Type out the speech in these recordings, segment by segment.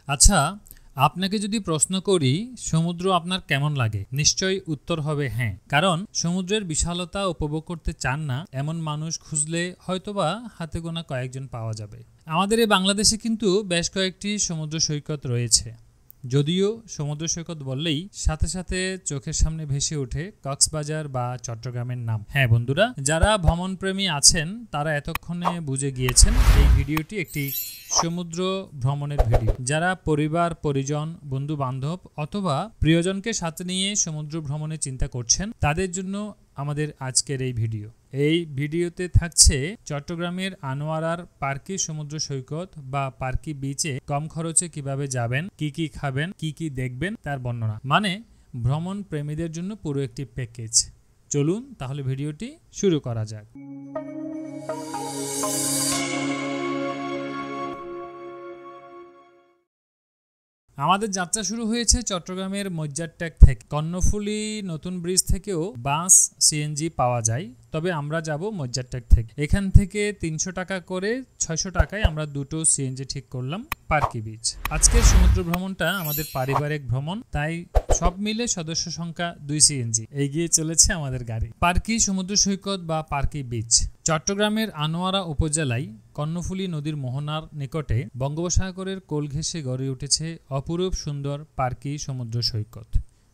আচ্ছা, আপনাকে যদি প্রশ্ন করি সমুদ্র আপনার কেমন লাগে, নিশ্চয়ই উত্তর হবে হ্যাঁ। কারণ সমুদ্রের বিশালতা উপভোগ করতে চান না এমন মানুষ খুঁজলে হয়তোবা হাতে গোনা কয়েকজন পাওয়া যাবে। আমাদের এই বাংলাদেশে কিন্তু বেশ কয়েকটি সমুদ্র সৈকত রয়েছে। যদিও সমুদ্র সৈকত বললেই সাথে সাথে চোখের সামনে ভেসে ওঠে কক্সবাজার বা চট্টগ্রামের নাম। হ্যাঁ বন্ধুরা, যারা ভ্রমণপ্রেমী আছেন তারা এতক্ষণে বুঝে গিয়েছেন এই ভিডিওটি একটি সমুদ্র ভ্রমণের ভিডিও। যারা পরিবার, পরিজন, বন্ধু বান্ধব অথবা প্রিয়জনকে সাথে নিয়ে সমুদ্র ভ্রমণে চিন্তা করছেন তাদের জন্য আমাদের আজকের এই ভিডিও। এই ভিডিওতে থাকছে চট্টগ্রামের আনোয়ারার পার্কি সমুদ্র সৈকত বা পার্কি বিচে কম খরচে কিভাবে যাবেন, কি কি খাবেন, কি কি দেখবেন তার বর্ণনা। মানে ভ্রমণ প্রেমীদের জন্য পুরো একটি প্যাকেজ। চলুন তাহলে ভিডিওটি শুরু করা যাক। আমাদের যাত্রা শুরু হয়েছে চট্টগ্রামের মজ্জারটেক থেকে। কর্ণফুলী নতুন ব্রিজ থেকেও বাস, সিএনজি পাওয়া যায়, তবে আমরা যাব মজ্জারটেক থেকে। এখান থেকে 300 টাকা করে 600 টাকায় আমরা দুটো সিএনজি ঠিক করলাম পার্কি বিচ। আজকের সমুদ্র ভ্রমণটা আমাদের পারিবারিক ভ্রমণ, তাই সব মিলে সদস্য সংখ্যা 2 সিএনজি। এগিয়ে চলেছে আমাদের গাড়ি। পার্কি সমুদ্র সৈকত বা পার্কি বিচ চট্টগ্রামের আনোয়ারা উপজেলায় কর্ণফুলী নদীর মোহনার নিকটে বঙ্গোপসাগরের কোল ঘেঁষে গড়ে উঠেছে অপরূপ সুন্দর পার্কি সমুদ্র সৈকত,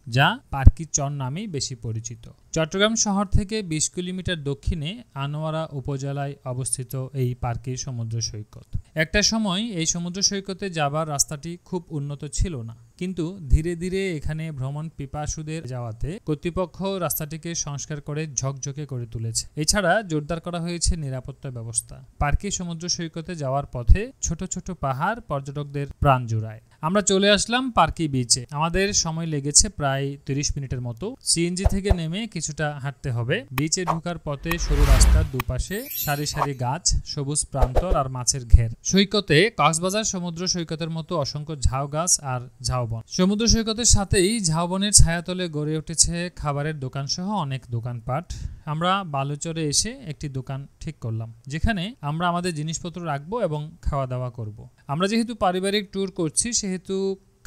যা পার্কি চর নামেই বেশি পরিচিত। চট্টগ্রাম শহর থেকে 20 কিলোমিটার দক্ষিণে আনোয়ারা উপজেলায় অবস্থিত এই পার্কি সমুদ্র সৈকত। একটা সময় এই সমুদ্র সৈকতে যাবার রাস্তাটি খুব উন্নত ছিল না, কিন্তু ধীরে ধীরে এখানে ভ্রমণ পিপাসুদের যাওয়াতে কর্তৃপক্ষ রাস্তাটিকে সংস্কার করে ঝকঝকে করে তুলেছে। এছাড়া জোরদার করা হয়েছে নিরাপত্তা ব্যবস্থা। পার্কি সমুদ্র সৈকতে যাওয়ার পথে ছোট ছোট পাহাড় পর্যটকদের প্রাণ জুড়ায়। আমরা চলে আসলাম পার্কি বিচে। আমাদের সময় লেগেছে প্রায় 30 মিনিটের মতো। সিএনজি থেকে নেমে কিছুটা হাঁটতে হবে। বিচে ঢোকার পথে সরু রাস্তার দুপাশে সারি সারি গাছ, সবুজ প্রান্তর আর মাছের ঘের। সৈকতে কক্সবাজার সমুদ্র সৈকতের মতো অসংখ্য ঝাউ গাছ আর ঝাউবন। সমুদ্র সৈকতের সাথেই ঝাউবনের ছায়াতলে গড়ে উঠেছে খাবারের দোকান সহ অনেক দোকানপাট। আমরা বালুচরে এসে একটি দোকান ঠিক করলাম, যেখানে আমরা আমাদের জিনিসপত্র রাখবো এবং খাওয়া দাওয়া করব। আমরা যেহেতু পারিবারিক ট্যুর করছি সেহেতু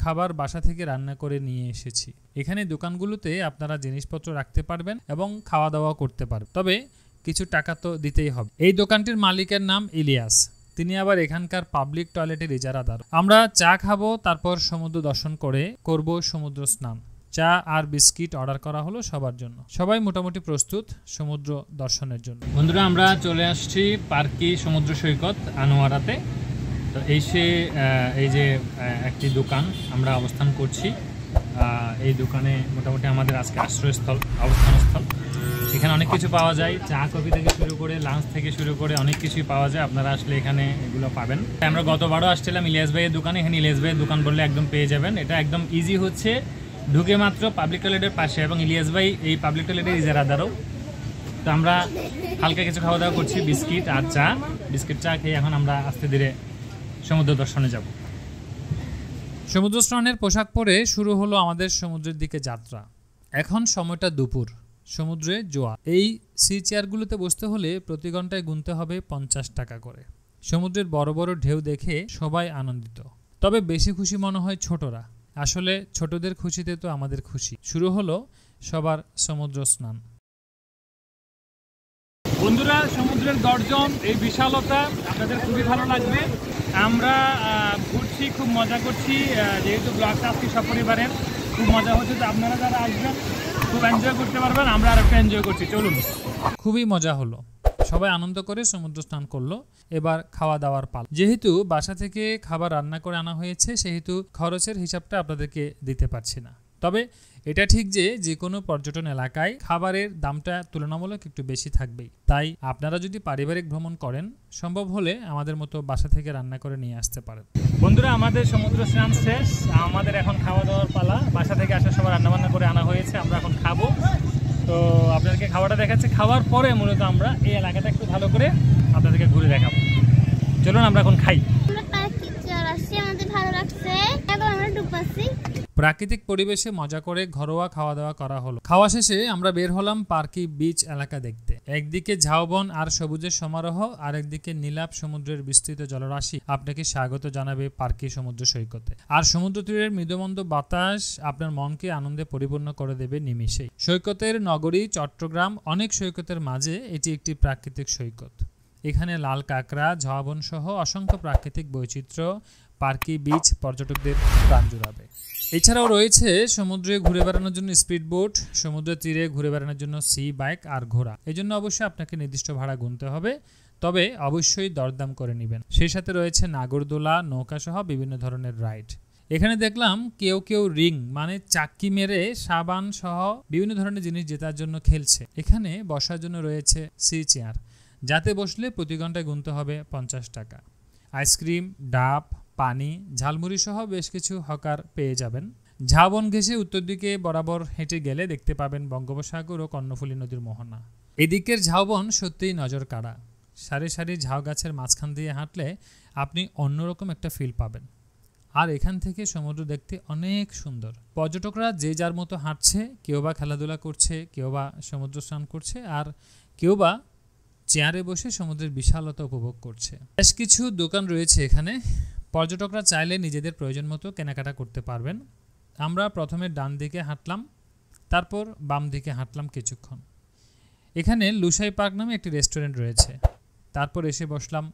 খাবার বাসা থেকে রান্না করে নিয়ে এসেছি। এখানে দোকানগুলোতে আপনারা জিনিসপত্র রাখতে পারবেন এবং খাওয়া দাওয়া করতে পারবেন, তবে কিছু টাকা তো দিতেই হবে। এই দোকানটির মালিকের নাম ইলিয়াস, তিনি আবার এখানকার পাবলিক টয়লেটের ইজারাদার। আমরা চা খাবো, তারপর সমুদ্র দর্শন করে করব সমুদ্র স্নান। চা আর বিস্কিট অর্ডার করা হলো সবার জন্য। সবাই মোটামুটি প্রস্তুত সমুদ্র দর্শনের জন্য। বন্ধুরা, আমরা চলে আসছি পার্কি সমুদ্র সৈকত আনোয়ারাতে। তো এই যে একটি দোকান আমরা অবস্থান করছি। এই দোকানে মোটামুটি আমাদের আজকে আশ্রয়স্থল, অবস্থানস্থল। এখানে অনেক কিছু পাওয়া যায়, চা কফি থেকে শুরু করে লাঞ্চ থেকে শুরু করে অনেক কিছুই পাওয়া যায়। আপনারা আসলে এখানে এগুলো পাবেন। আমরা গতবারও আসছিলাম ইলিয়াস ভাইয়ের দোকানে। এখানে ইলিয়াস ভাইয়ের দোকান বললে একদম পেয়ে যাবেন। এটা একদম ইজি হচ্ছে, ঢুকে মাত্র পাবলিক টয়লেটের পাশে, এবং ইলিয়াস ভাই এই পাবলিক টয়লেটের ইজারাদারও। তো আমরা হালকা কিছু খাওয়া দাওয়া করছি, বিস্কিট আর চা। বিস্কিট চা খেয়ে এখন আমরা আস্তে ধীরে সমুদ্র দর্শনে যাব। সমুদ্র স্নানের পোশাক পরে শুরু হলো আমাদের সমুদ্রের দিকে যাত্রা। এখন সময়টা দুপুর, সমুদ্রে জোয়ার। এই সি চেয়ারগুলোতে বসতে হলে প্রতি ঘন্টায় গুনতে হবে 50 টাকা করে। সমুদ্রের বড় বড় ঢেউ দেখে সবাই আনন্দিত, তবে বেশি খুশি মনে হয় ছোটরা। আসলে ছোটদের খুশিতে তো আমাদের খুশি। শুরু হলো সবার সমুদ্র স্নান। বন্ধুরা, সমুদ্রের গর্জন, এই বিশালতা আপনাদের খুবই ভালো লাগবে। আমরা ঘুরছি, খুব মজা করছি। যেহেতু ব্লগটা আজকে সপরিবারের, খুব মজা হচ্ছে। তো আপনারা যারা আসবেন খুব এনজয় করতে পারবেন। আমরা আর একটা এনজয় করছি, চলুন। খুবই মজা হলো, সবাই আনন্দ করে সমুদ্র স্নান করলো। এবার খাওয়া দাওয়ার পালা। যেহেতু বাসা থেকে খাবার রান্না করে আনা হয়েছে, সেহেতু খরচের হিসাবটা আপনাদেরকে দিতে পারছি না। তবে এটা ঠিক যে কোনো পর্যটন এলাকায় খাবারের দামটা তুলনামূলক একটু বেশি থাকবেই। তাই আপনারা যদি পারিবারিক ভ্রমণ করেন, সম্ভব হলে আমাদের মতো বাসা থেকে রান্না করে নিয়ে আসতে পারেন। বন্ধুরা, আমাদের সমুদ্র স্নান শেষ। আমাদের এখন খাওয়া দাওয়ার পালা। বাসা থেকে আসার সময় রান্নাবান্না করে আনা হয়েছে, আমরা এখন খাবো। তো আপনাদেরকে খাওয়াটা দেখাচ্ছি। খাওয়ার পরে মূলত আমরা এই এলাকাটা একটু ভালো করে আপনাদেরকে ঘুরে দেখাবো। চলুন আমরা এখন খাই। প্রাকৃতিক পরিবেশে মজা করে ঘরোয়া খাওয়া দাওয়া করা হলো। খাওয়া শেষে আমরা বের হলাম পার্কি বিচ এলাকা দেখতে। একদিকে ঝাউবন আর সবুজের সমারোহ, আর একদিকে নীলাভ সমুদ্রের বিস্তৃত জলরাশি আপনাকে স্বাগত জানাবে পার্কি সমুদ্র সৈকতে। আর সমুদ্র তীরের মৃদুমন্দ বাতাস আপনার মনকে আনন্দে পরিপূর্ণ করে দেবে নিমিষেই। সৈকতের নগরী চট্টগ্রাম, অনেক সৈকতের মাঝে এটি একটি প্রাকৃতিক সৈকত। এখানে লাল কাঁকড়া, ঝাউবন সহ অসংখ্য প্রাকৃতিক বৈচিত্র্য পার্কি বিচ পর্যটকদের প্রাণ জুড়াবে। এছাড়াও রয়েছে সমুদ্রে ঘুরে বেড়ানোর জন্য স্পিড বোট, সমুদ্রের তীরে ঘুরে বেড়ানোর জন্য সি বাইক আর ঘোড়া। এই জন্য অবশ্যই আপনাকে নির্দিষ্ট ভাড়া গুনতে হবে, তবে অবশ্যই দরদাম করে নেবেন। সেই সাথে রয়েছে নাগরদোলা, নৌকা সহ বিভিন্ন ধরনের রাইড। এখানে দেখলাম কেউ কেউ রিং মানে চাক্কি মেরে সাবান সহ বিভিন্ন ধরনের জিনিস জেতার জন্য খেলছে। এখানে বসার জন্য রয়েছে সি চেয়ার, যাতে বসলে প্রতি ঘন্টায় গুনতে হবে 50 টাকা। আইসক্রিম, ডাব, পানি, ঝালমুড়ি সহ বেশ কিছু হকার পেয়ে যাবেন। ঝাউবন ঘেঁষে উত্তর দিকে বরাবর হেঁটে গেলে দেখতে পাবেন বঙ্গোপসাগর ও কর্ণফুলী নদীর মোহনা। এদিকের ঝাউবন সত্যিই নজর কাড়া। সারি সারি ঝাউ গাছের মাঝখান দিয়ে হাঁটলে আপনি অন্যরকম একটা ফিল পাবেন। আর এখান থেকে সমুদ্র দেখতে অনেক সুন্দর। পর্যটকরা যে যার মতো হাঁটছে, কেউ বা খেলাধুলা করছে, কেউ বা সমুদ্র স্নান করছে, আর কেউ বা চেয়ারে বসে সমুদ্রের বিশালতা উপভোগ করছে। বেশ কিছু দোকান রয়েছে এখানে, পর্যটকরা চাইলে নিজেদের প্রয়োজন মতো কেনাকাটা করতে পারবেন। আমরা প্রথমে ডান দিকে হাঁটলাম, তারপর বাম দিকে হাঁটলাম কিছুক্ষণ। এখানে লুসাই পার্ক নামে একটি রেস্টুরেন্ট রয়েছে। তারপর এসে বসলাম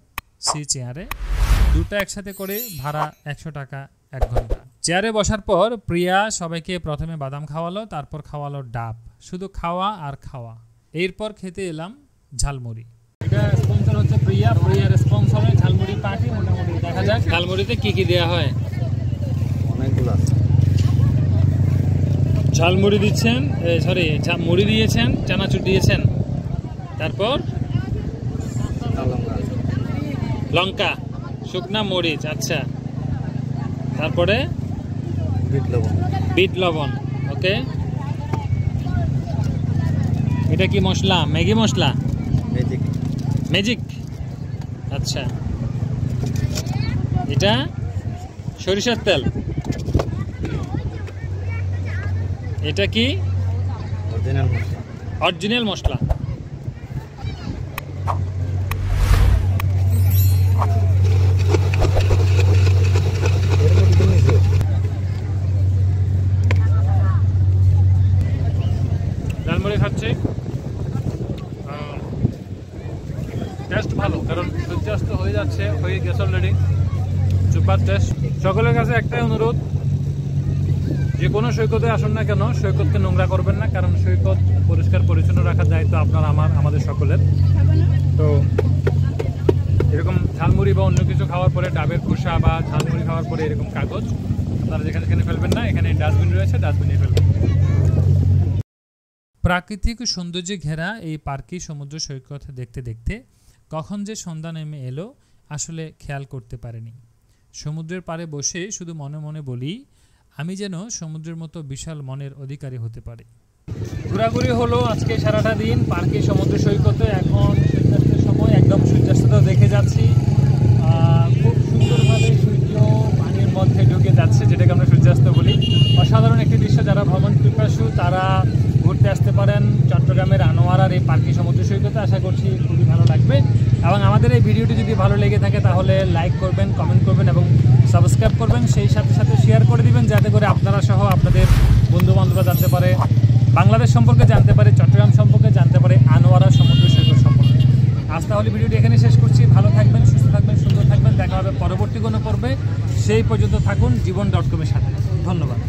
সি চেয়ারে। দুটো একসাথে করে ভাড়া 100 টাকা 1 ঘন্টা। চেয়ারে বসার পর প্রিয়া সবাইকে প্রথমে বাদাম খাওয়ালো, তারপর খাওয়ালো ডাব। শুধু খাওয়া আর খাওয়া। এরপর খেতে এলাম ঝালমুড়ি। এটা স্পন্সর হচ্ছে প্রিয়া, প্রিয়ার স্পন্সরে ঝালমুড়ি পার্টি। মোটামুটি দেখা যাক ঝালমুড়িতে কি কি দেওয়া হয়। অনেকগুলো ঝালমুড়ি দিচ্ছেন, সরি মুড়ি দিয়েছেন, চানাচুর দিয়েছেন, তারপর লঙ্কা, শুকনা মরিচ, আচ্ছা, তারপরে বিট লবণ। ওকে, এটা কি মশলা? ম্যাগি মশলা, ম্যাজিক। আচ্ছা, এটা সরিষার তেল। এটা কি? অরিজিনাল মশলা। ঝালমুড়ি খাচ্ছি, টেস্ট ভালো, কারণ সূর্যাস্ত হয়ে যাচ্ছে, হয়ে গেছে অলরেডি। Super test. সকলের কাছে একটাই অনুরোধ, যে কোনো সৈকতে আসুন না কেন, সৈকতকে নোংরা করবেন না, কারণ সৈকত পরিষ্কার পরিচ্ছন্ন রাখার দায়িত্ব আপনার, আমাদের সকলের। তো এরকম ঝালমুড়ি বা অন্য কিছু খাওয়ার পরে ডাবের খোসা বা ঝালমুড়ি খাওয়ার পরে এরকম কাগজ আপনারা যেখানে সেখানে ফেলবেন না। এখানে ডাস্টবিন রয়েছে, ডাস্টবিনে ফেলবেন। প্রাকৃতিক সৌন্দর্যে ঘেরা এই পার্কি সমুদ্র সৈকত দেখতে দেখতে কখন যে সন্ধ্যা নেমে এলো আসলে খেয়াল করতে পারিনি। সমুদ্রের পাড়ে বসে শুধু মনে মনে বলি, আমি যেন সমুদ্রের মতো বিশাল মনের অধিকারী হতে পারি। ঘোরাঘুরি হলো আজকে সারাটা দিন পার্কি সমুদ্র সৈকতে। এখন সূর্যাস্তের সময়, একদম সূর্যাস্তটা দেখে যাচ্ছি। খুব সুন্দরভাবে সূর্য পানির মধ্যে ঢুকে যাচ্ছে, যেটাকে আমরা সূর্যাস্ত বলি। অসাধারণ একটি দৃশ্য। যারা ভ্রমণ পিপাসু তারা ঘুরতে আসতে পারেন চট্টগ্রামের আনোয়ারার এই পার্কি সমুদ্র সৈকতে। আশা করছি খুবই ভালো লাগবে। এবং আমাদের এই ভিডিওটি যদি ভালো লেগে থাকে তাহলে লাইক করবেন, কমেন্ট করবেন এবং সাবস্ক্রাইব করবেন। সেই সাথে সাথে শেয়ার করে দিবেন, যাতে করে আপনারা সহ আপনাদের বন্ধুবান্ধবরা জানতে পারে, বাংলাদেশ সম্পর্কে জানতে পারে, চট্টগ্রাম সম্পর্কে জানতে পারে, আনোয়ারা সমুদ্র সৈকত সম্পর্কে। আজ তাহলে ভিডিওটি এখানে শেষ করছি। ভালো থাকবেন, সুস্থ থাকবেন, সুন্দর থাকবেন। দেখা হবে পরবর্তী কোনো পর্বে। সেই পর্যন্ত থাকুন জীবন.com-এর সাথে। ধন্যবাদ।